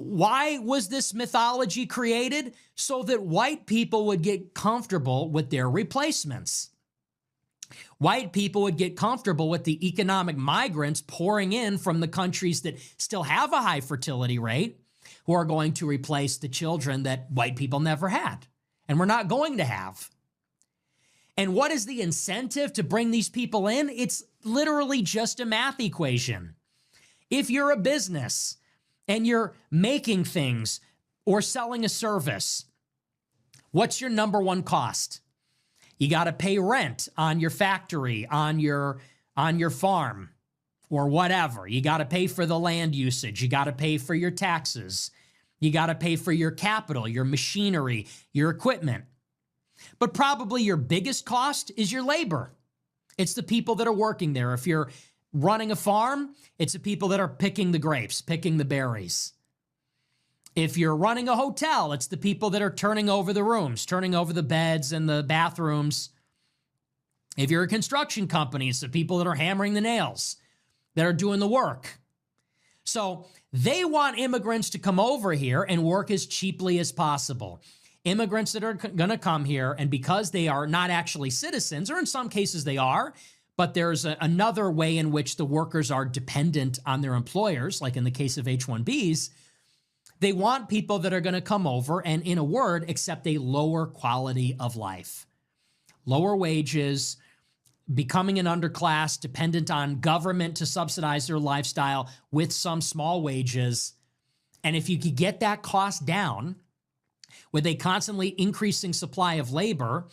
why was this mythology created? So that white people would get comfortable with their replacements. White people would get comfortable with the economic migrants pouring in from the countries that still have a high fertility rate, who are going to replace the children that white people never had and we're not going to have. And what is the incentive to bring these people in? It's literally just a math equation. If you're a business and you're making things or selling a service, what's your number one cost? You got to pay rent on your factory, on your farm, or whatever. You got to pay for the land usage. You got to pay for your taxes. You got to pay for your capital, your machinery, your equipment. But probably your biggest cost is your labor. It's the people that are working there. If you're running a farm, it's the people that are picking the grapes, picking the berries. If you're running a hotel, it's the people that are turning over the rooms, turning over the beds and the bathrooms. If you're a construction company, it's the people that are hammering the nails, that are doing the work. So they want immigrants to come over here and work as cheaply as possible. Immigrants that are going to come here, and because they are not actually citizens, or in some cases they are, but there's another way in which the workers are dependent on their employers, like in the case of H-1Bs, they want people that are going to come over and, in a word, accept a lower quality of life. Lower wages, becoming an underclass, dependent on government to subsidize their lifestyle with some small wages. And if you could get that cost down with a constantly increasing supply of labor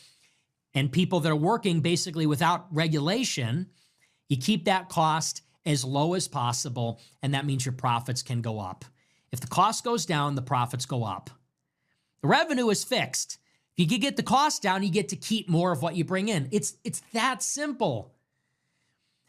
and people that are working basically without regulation, you keep that cost as low as possible, and that means your profits can go up. If the cost goes down, the profits go up. The revenue is fixed. If you can get the cost down, you get to keep more of what you bring in. It's that simple.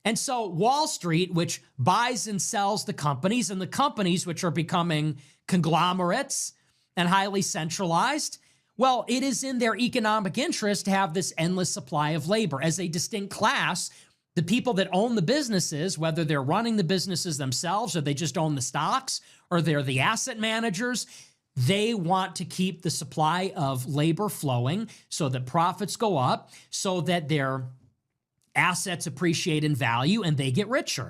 And so Wall Street, which buys and sells the companies, and the companies which are becoming conglomerates and highly centralized, well, it is in their economic interest to have this endless supply of labor. As a distinct class, the people that own the businesses, whether they're running the businesses themselves or they just own the stocks or they're the asset managers, they want to keep the supply of labor flowing so that profits go up, so that their assets appreciate in value and they get richer.